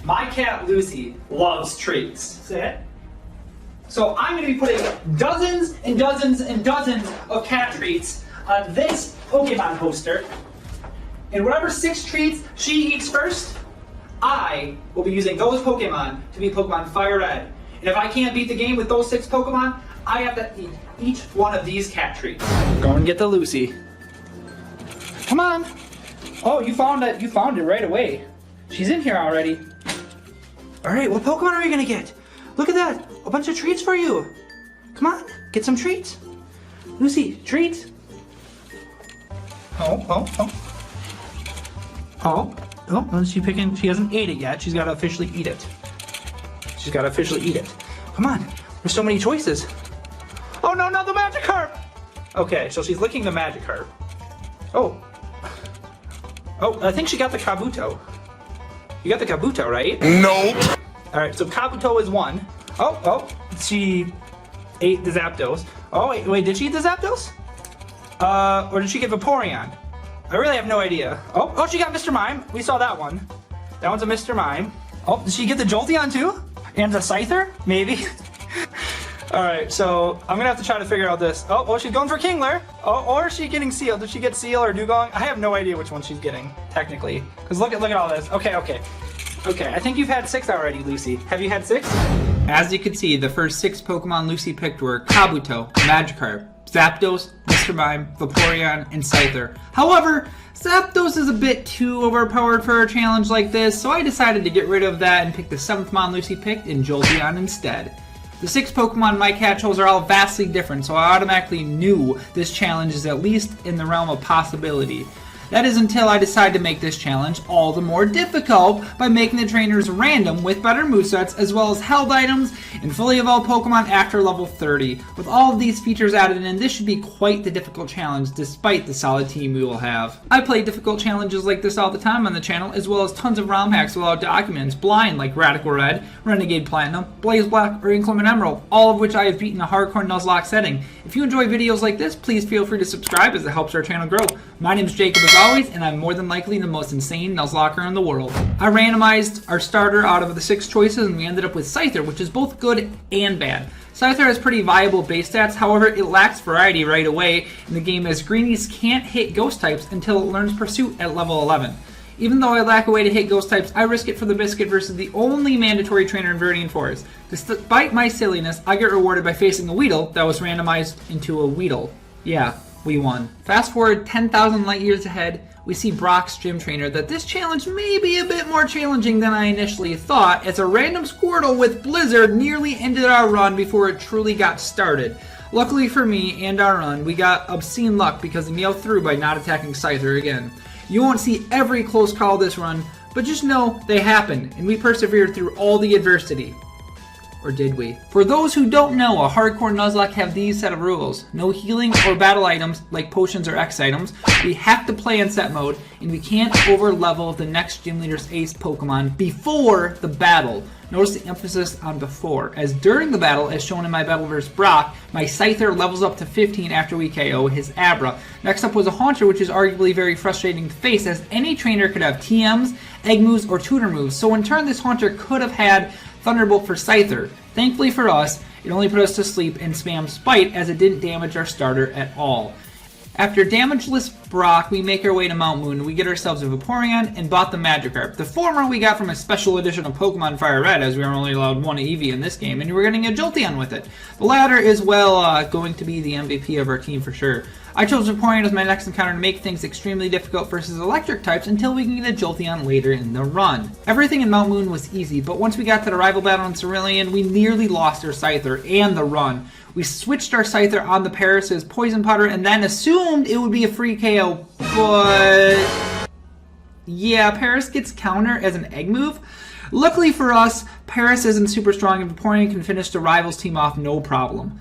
My cat Lucy loves treats. Say it. So I'm going to be putting dozens and dozens and dozens of cat treats on this Pokemon poster. And whatever 6 treats she eats first, I will be using those Pokemon to beat Pokemon Fire Red. And if I can't beat the game with those 6 Pokemon, I have to eat each one of these cat treats. Go and get the Lucy. Come on. Oh, you found it. You found it right away. She's in here already. All right, what Pokemon are you gonna get? Look at that. A bunch of treats for you. Come on, get some treats. Lucy, treats. Oh, is she picking? She hasn't ate it yet. She's got to officially eat it. Come on, there's so many choices. Oh no, not the Magikarp! Okay, so she's licking the Magikarp. Oh, I think she got the Kabuto. You got the Kabuto, right? Nope. All right, so Kabuto is 1. Oh, she ate the Zapdos. Oh, wait, did she eat the Zapdos? Or did she get Vaporeon? I really have no idea. Oh, she got Mr. Mime. We saw that one. That one's a Mr. Mime. Oh, did she get the Jolteon too? And the Scyther? Maybe. All right, so I'm gonna have to try to figure out this. Oh, she's going for Kingler. Oh, or is she getting Seal? Did she get Seal or Dugong? I have no idea which one she's getting, technically. Because look at all this. Okay, I think you've had 6 already, Lucy. Have you had 6? As you can see, the first 6 Pokemon Lucy picked were Kabuto, Magikarp, Zapdos, Mr. Mime, Vaporeon, and Scyther. However, Zapdos is a bit too overpowered for a challenge like this, so I decided to get rid of that and pick the 7th Mon Lucy picked in Jolteon instead. The 6 Pokemon my cat chose are all vastly different, so I automatically knew this challenge is at least in the realm of possibility. That is until I decided to make this challenge all the more difficult by making the trainers random with better movesets as well as held items and fully evolved Pokemon after level 30. With all of these features added in, this should be quite the difficult challenge despite the solid team we will have. I play difficult challenges like this all the time on the channel, as well as tons of ROM hacks without documents, blind like Radical Red, Renegade Platinum, Blaze Black, or Inclement Emerald, all of which I have beaten a hardcore Nuzlocke setting. If you enjoy videos like this, please feel free to subscribe as it helps our channel grow. My name is JaCubAsAlways, and I'm more than likely the most insane Nuzlocker in the world. I randomized our starter out of the 6 choices, and we ended up with Scyther, which is both good and bad. Scyther has pretty viable base stats, however, it lacks variety right away in the game as Greenies can't hit Ghost types until it learns Pursuit at level 11. Even though I lack a way to hit Ghost types, I risk it for the biscuit versus the only mandatory trainer in Viridian Forest. Despite my silliness, I get rewarded by facing a Weedle that was randomized into a Weedle. Yeah, we won. Fast forward 10,000 light years ahead, we see Brock's gym trainer that this challenge may be a bit more challenging than I initially thought, as a random Squirtle with Blizzard nearly ended our run before it truly got started. Luckily for me and our run, we got obscene luck because the Meow threw by not attacking Scyther again. You won't see every close call this run, but just know they happen, and we persevered through all the adversity. Or did we? For those who don't know, a hardcore Nuzlocke have these set of rules. No healing or battle items like potions or X items. We have to play in set mode, and we can't over level the next gym leader's ace Pokemon before the battle. Notice the emphasis on before, as during the battle, as shown in my battle versus Brock, my Scyther levels up to 15 after we KO his Abra. Next up was a Haunter, which is arguably very frustrating to face, as any trainer could have TMs, Egg moves, or Tutor moves, so in turn this Haunter could have had Thunderbolt for Scyther. Thankfully for us, it only put us to sleep and spam Spite as it didn't damage our starter at all. After damageless Brock, we make our way to Mount Moon. We get ourselves a Vaporeon and bought the Magikarp. The former we got from a special edition of Pokemon Fire Red, as we are only allowed 1 Eevee in this game, and we're getting a Jolteon with it. The latter is, well, going to be the MVP of our team for sure. I chose Vaporeon as my next encounter to make things extremely difficult versus electric types until we can get a Jolteon later in the run. Everything in Mount Moon was easy, but once we got to the rival battle in Cerulean, we nearly lost our Scyther and the run. We switched our Scyther on the Paris' Poison Powder and then assumed it would be a free KO, but yeah, Paris gets counter as an egg move. Luckily for us, Paris isn't super strong and Vaporeon can finish the rivals team off no problem.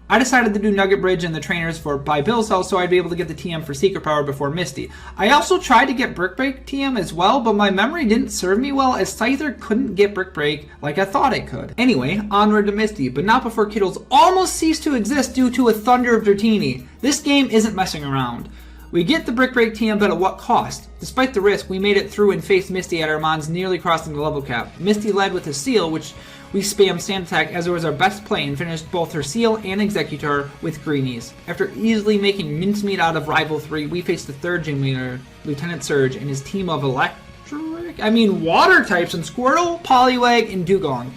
I decided to do Nugget Bridge and the trainers for by Bill Cell so I'd be able to get the TM for Secret Power before Misty. I also tried to get Brick Break TM as well, but my memory didn't serve me well as Scyther couldn't get Brick Break like I thought it could. Anyway, onward to Misty, but not before Kittles almost ceased to exist due to a Thunder of Dratini. This game isn't messing around. We get the Brick Break TM, but at what cost? Despite the risk, we made it through and faced Misty at our mons, nearly crossing the level cap. Misty led with a Seal, which we spammed Stand Attack as it was our best play and finished both her Seal and Executor with greenies. After easily making mincemeat out of Rival 3, we faced the third gym leader, Lieutenant Surge, and his team of water types in Squirtle, Poliwag, and Dugong.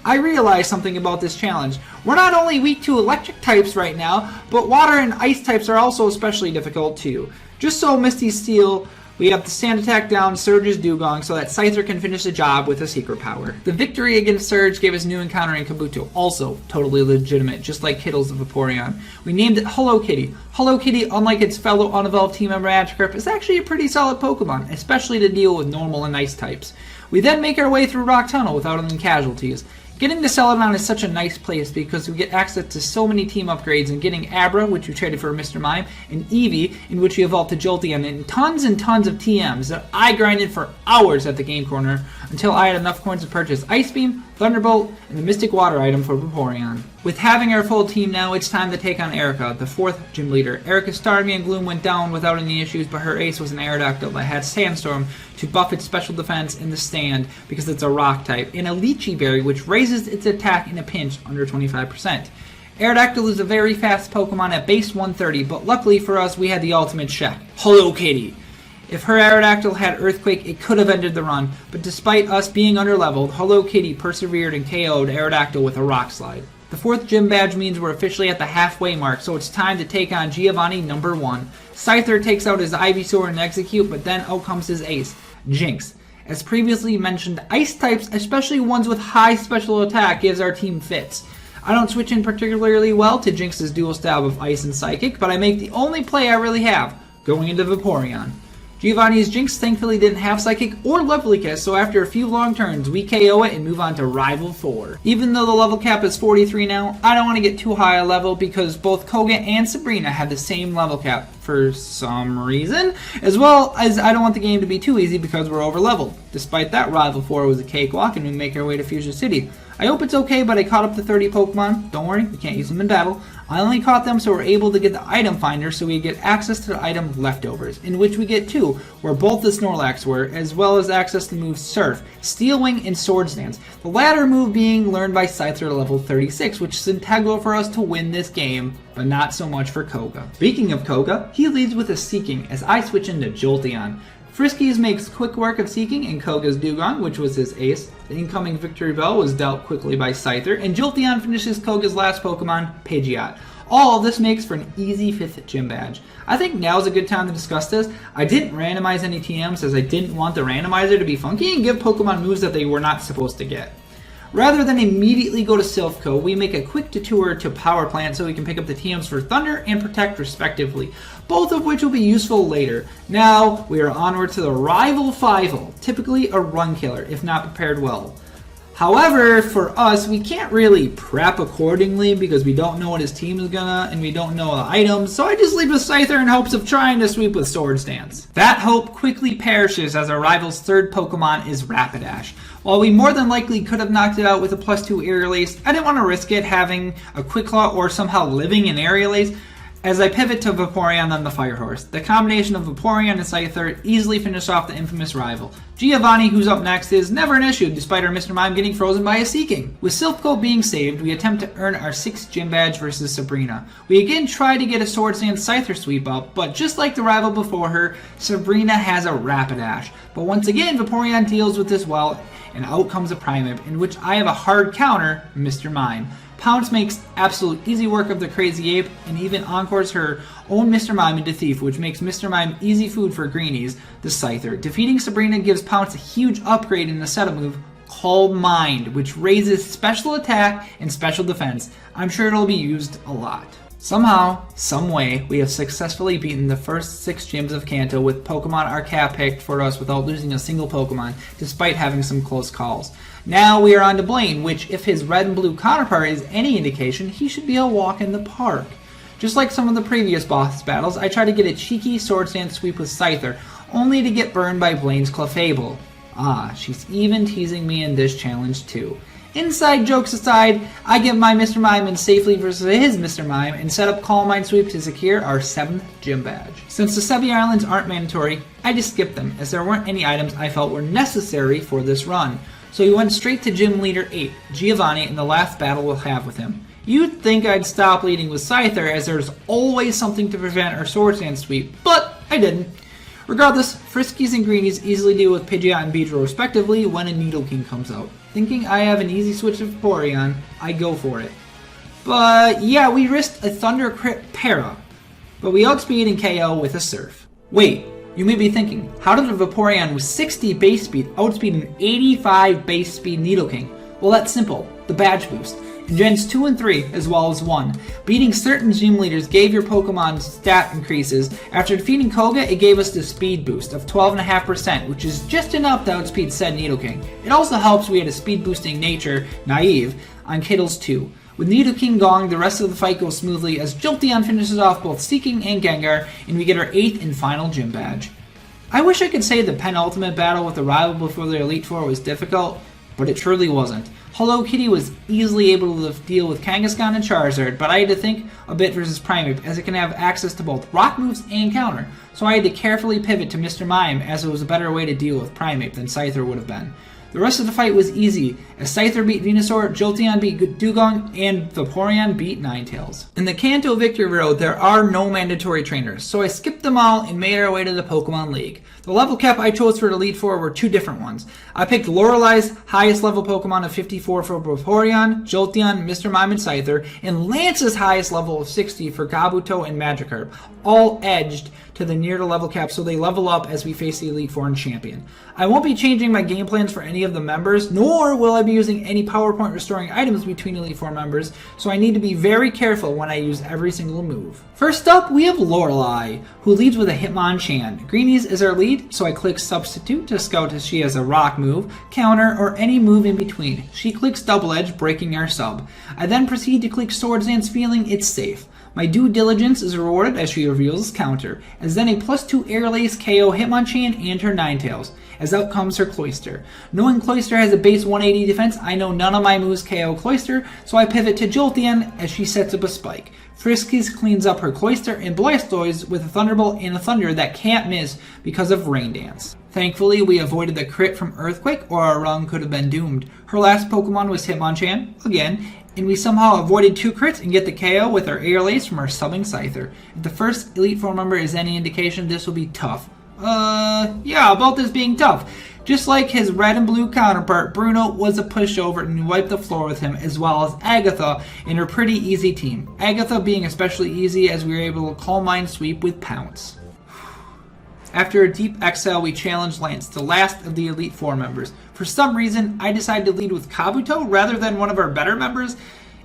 I realized something about this challenge. We're not only weak to electric types right now, but water and ice types are also especially difficult too. Just so Misty's Steel, we have the Stand Attack down Surge's Dugong so that Scyther can finish the job with a secret power. The victory against Surge gave us new encounter in Kabuto, also totally legitimate, just like Kittle's Vaporeon. We named it Hello Kitty. Hello Kitty, unlike its fellow unevolved team member Magikarp, is actually a pretty solid Pokemon, especially to deal with normal and ice types. We then make our way through Rock Tunnel without any casualties. Getting to Celadon is such a nice place because we get access to so many team upgrades, and getting Abra, which we traded for Mr. Mime, and Eevee, in which we evolved to Jolteon, and tons of TMs that I grinded for hours at the game corner until I had enough coins to purchase Ice Beam, Thunderbolt, and the Mystic Water item for Vaporeon. With having our full team now, it's time to take on Erica, the fourth gym leader. Erica's Starmie and Gloom went down without any issues, but her ace was an Aerodactyl that had Sandstorm to buff its special defense in the stand because it's a rock type, and a Lychee Berry which raises its attack in a pinch under 25%. Aerodactyl is a very fast Pokemon at base 130, but luckily for us we had the ultimate check. Hello Kitty! If her Aerodactyl had Earthquake, it could have ended the run, but despite us being underleveled, Hello Kitty persevered and KO'd Aerodactyl with a Rock Slide. The fourth gym badge means we're officially at the halfway mark, so it's time to take on Giovanni number 1. Scyther takes out his Ivysaur and Execute, but then out comes his ace, Jinx. As previously mentioned, ice types, especially ones with high special attack, gives our team fits. I don't switch in particularly well to Jinx's dual stab of Ice and Psychic, but I make the only play I really have, going into Vaporeon. Giovanni's Jinx thankfully didn't have Psychic or Lovely Kiss, so after a few long turns, we KO it and move on to Rival 4. Even though the level cap is 43 now, I don't want to get too high a level because both Koga and Sabrina have the same level cap for some reason, as well as I don't want the game to be too easy because we're over leveled. Despite that, Rival 4 was a cakewalk and we make our way to Fuchsia City. I hope it's okay, but I caught up to 30 Pokemon. Don't worry, we can't use them in battle. I only caught them so we're able to get the item finder so we get access to the item leftovers, in which we get 2, where both the Snorlax were, as well as access to moves Surf, Steel Wing, and Swords Dance. The latter move being learned by Scyther at level 36, which is integral for us to win this game, but not so much for Koga. Speaking of Koga, he leads with a Seeking as I switch into Jolteon. Friskies makes quick work of Seeking in Koga's Dugong, which was his ace. The incoming Victory Bell was dealt quickly by Scyther, and Jolteon finishes Koga's last Pokemon, Pidgeot. All of this makes for an easy 5th gym badge. I think now's a good time to discuss this. I didn't randomize any TMs as I didn't want the randomizer to be funky and give Pokemon moves that they were not supposed to get. Rather than immediately go to Silphco, we make a quick detour to Power Plant so we can pick up the TMs for Thunder and Protect respectively, both of which will be useful later. Now, we are onward to the Rival 5, typically a run killer, if not prepared well. However, for us, we can't really prep accordingly because we don't know what his team is gonna, and we don't know the items, so I just leave with Scyther in hopes of trying to sweep with Swords Dance. That hope quickly perishes as our rival's third Pokemon is Rapidash. While we more than likely could have knocked it out with a +2 Aerial Ace, I didn't want to risk it having a Quick Claw or somehow living in Aerial Ace, as I pivot to Vaporeon on the Fire Horse. The combination of Vaporeon and Scyther easily finished off the infamous rival. Giovanni, who's up next, is never an issue despite our Mr. Mime getting frozen by a Seeking. With Silphco being saved, we attempt to earn our 6th gym badge versus Sabrina. We again try to get a Swords Dance Scyther sweep up, but just like the rival before her, Sabrina has a Rapidash. But once again, Vaporeon deals with this well, and out comes a Primeape, in which I have a hard counter, Mr. Mime. Pounce makes absolute easy work of the Crazy Ape, and even encores her own Mr. Mime into Thief, which makes Mr. Mime easy food for Greenies, the Scyther. Defeating Sabrina gives Pounce a huge upgrade in the setup move, called Mind, which raises special attack and special defense. I'm sure it'll be used a lot. Somehow, someway, we have successfully beaten the first 6 gyms of Kanto with Pokemon our cap picked for us without losing a single Pokemon, despite having some close calls. Now we are on to Blaine, which, if his red and blue counterpart is any indication, he should be a walk in the park. Just like some of the previous boss battles, I try to get a cheeky Swords Dance sweep with Scyther, only to get burned by Blaine's Clefable. Ah, she's even teasing me in this challenge too. Inside jokes aside, I get my Mr. Mime in safely versus his Mr. Mime and set up Calm Mind Sweep to secure our 7th gym badge. Since the Sebi Islands aren't mandatory, I just skipped them as there weren't any items I felt were necessary for this run. So we went straight to Gym Leader 8, Giovanni, in the last battle we'll have with him. You'd think I'd stop leading with Scyther as there's always something to prevent our Swords Dance sweep, but I didn't. Regardless, Friskies and Greenies easily deal with Pidgeot and Beedrill respectively when a Nidoking comes out. Thinking I have an easy switch of Vaporeon, I go for it. But yeah, we risked a Thunder Crit Para, but we outspeed and KO with a Surf. Wait, you may be thinking, how did a Vaporeon with 60 base speed outspeed an 85 base speed Nidoking? Well, that's simple, the badge boost. In Gens 2 and 3, as well as 1. Beating certain gym leaders gave your Pokemon stat increases. After defeating Koga, it gave us the speed boost of 12.5%, which is just enough to outspeed said Nidoking. It also helps we had a speed boosting nature, Naive, on Kittles 2. With Nidoking gone, the rest of the fight goes smoothly as Jolteon finishes off both Seeking and Gengar, and we get our 8th and final gym badge. I wish I could say the penultimate battle with the rival before the Elite Four was difficult, but it truly wasn't. Hello Kitty was easily able to deal with Kangaskhan and Charizard, but I had to think a bit versus Primeape, as it can have access to both rock moves and counter, so I had to carefully pivot to Mr. Mime, as it was a better way to deal with Primeape than Scyther would have been. The rest of the fight was easy, as Scyther beat Venusaur, Jolteon beat Dugong, and Vaporeon beat Ninetales. In the Kanto Victory Road, there are no mandatory trainers, so I skipped them all and made our way to the Pokemon League. The level cap I chose for the Elite Four were two different ones. I picked Lorelei's highest level Pokemon of 54 for Vaporeon, Jolteon, Mr. Mime, and Scyther, and Lance's highest level of 60 for Kabuto and Magikarp, all edged to the near to level cap so they level up as we face the Elite Four and Champion. I won't be changing my game plans for any of the members, nor will I be using any PowerPoint restoring items between Elite Four members, so I need to be very careful when I use every single move. First up, we have Lorelei, who leads with a Hitmonchan. Greenies is our lead, so I click Substitute to scout if she has a Rock move, Counter, or any move in between. She clicks Double Edge, breaking our sub. I then proceed to click Swords Dance, feeling it's safe. My due diligence is rewarded as she reveals Counter, as then a +2 Air Lace KO Hitmonchan and her Ninetales, as out comes her Cloyster. Knowing Cloyster has a base 180 defense, I know none of my moves KO Cloyster, so I pivot to Jolteon as she sets up a Spike. Friskies cleans up her Cloyster and Blastoise with a Thunderbolt and a Thunder that can't miss because of Rain Dance. Thankfully, we avoided the crit from Earthquake or our run could have been doomed. Her last Pokemon was Hitmonchan, again, and we somehow avoided 2 crits and get the KO with our Air Lace from our subbing Scyther. If the first Elite Four member is any indication, this will be tough. Yeah, about this being tough. Just like his red and blue counterpart, Bruno was a pushover and wiped the floor with him, as well as Agatha in her pretty easy team. Agatha being especially easy as we were able to Calm Mind Sweep with Pounce. After a deep exhale, we challenged Lance, the last of the Elite Four members. For some reason, I decided to lead with Kabuto rather than one of our better members.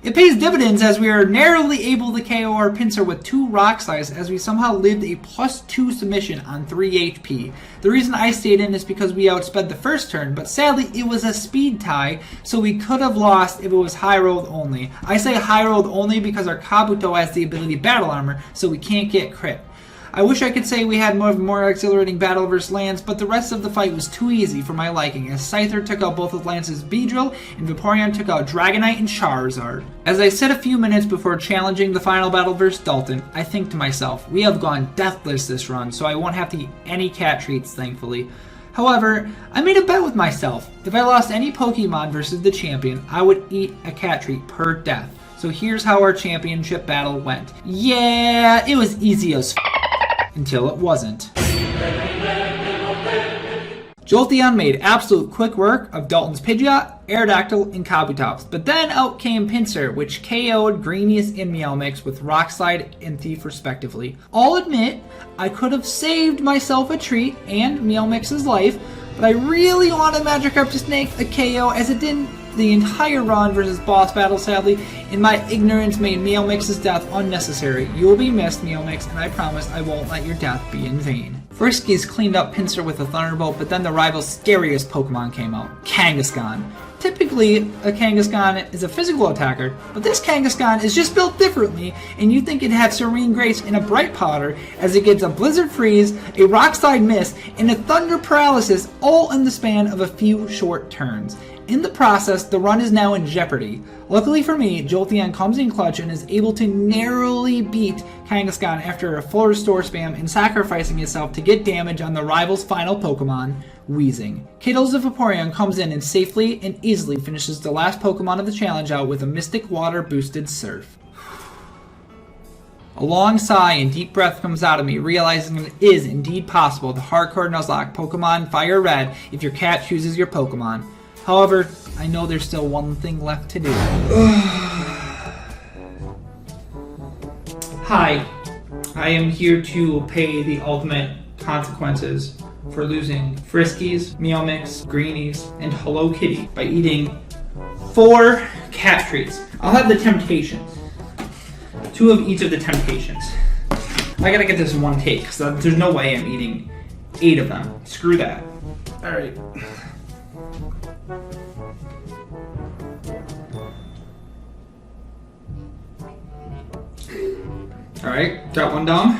It pays dividends as we are narrowly able to KO our Pinsir with 2 Rock Slides as we somehow lived a +2 submission on 3 HP. The reason I stayed in is because we outsped the first turn, but sadly it was a speed tie, so we could have lost if it was High Road only. I say High Road only because our Kabuto has the ability Battle Armor, so we can't get crit. I wish I could say we had more exhilarating battle versus Lance, but the rest of the fight was too easy for my liking, as Scyther took out both of Lance's Beedrill, and Vaporeon took out Dragonite and Charizard. As I said a few minutes before challenging the final battle versus Dalton, I think to myself, we have gone deathless this run, so I won't have to eat any cat treats, thankfully. However, I made a bet with myself. If I lost any Pokemon versus the champion, I would eat a cat treat per death. So here's how our championship battle went. Yeah, it was easy as until it wasn't. Jolteon made absolute quick work of Dalton's Pidgeot, Aerodactyl, and Kabutops, but then out came Pinsir, which KO'd Greenies and Meowmix with Rock Slide and Thief respectively. I'll admit, I could have saved myself a treat and Meowmix's life, but I really wanted Magikarp to snake a KO as it didn't the entire run versus boss battle, sadly, and my ignorance made Meowmix's death unnecessary. You will be missed, Meowmix, and I promise I won't let your death be in vain. Friskies cleaned up Pinsir with a Thunderbolt, but then the rival's scariest Pokemon came out, Kangaskhan. Typically, a Kangaskhan is a physical attacker, but this Kangaskhan is just built differently, and you'd think it'd have Serene Grace and a Bright Powder, as it gets a Blizzard Freeze, a Rock Slide Miss, and a Thunder Paralysis all in the span of a few short turns. In the process, the run is now in jeopardy. Luckily for me, Jolteon comes in clutch and is able to narrowly beat Kangaskhan after a full restore spam and sacrificing itself to get damage on the rival's final Pokemon, Weezing. Kittles of Vaporeon comes in and safely and easily finishes the last Pokemon of the challenge out with a Mystic Water boosted Surf. A long sigh and deep breath comes out of me, realizing it is indeed possible to hardcore Nuzlocke Pokemon Fire Red if your cat chooses your Pokemon. However, I know there's still one thing left to do. Hi, I am here to pay the ultimate consequences for losing Friskies, Meow Mix, Greenies, and Hello Kitty by eating 4 cat treats. I'll have the Temptations. 2 of each of the Temptations. I gotta get this in one take, because there's no way I'm eating 8 of them. Screw that. Alright. Alright, got one down.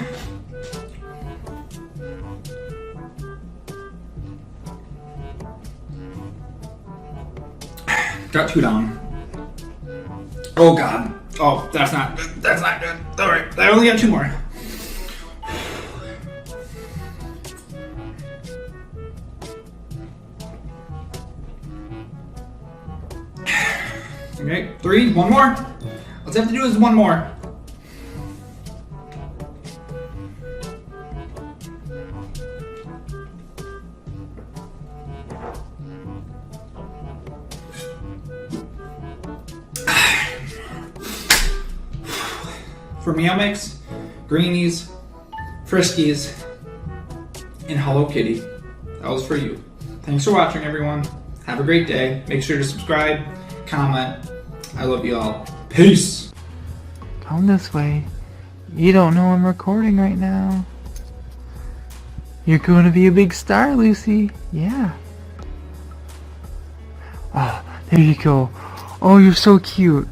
Got 2 down. Oh god. Oh, that's not good. That's not good. Alright, I only got 2 more. Okay, 3, 1 more. All I have to do is 1 more. For Meow Mix, Greenies, Friskies, and Hello Kitty. That was for you. Thanks for watching, everyone. Have a great day. Make sure to subscribe, comment. I love you all. Peace! Come this way. You don't know I'm recording right now. You're going to be a big star, Luci. Yeah. Oh, there you go. Oh, you're so cute.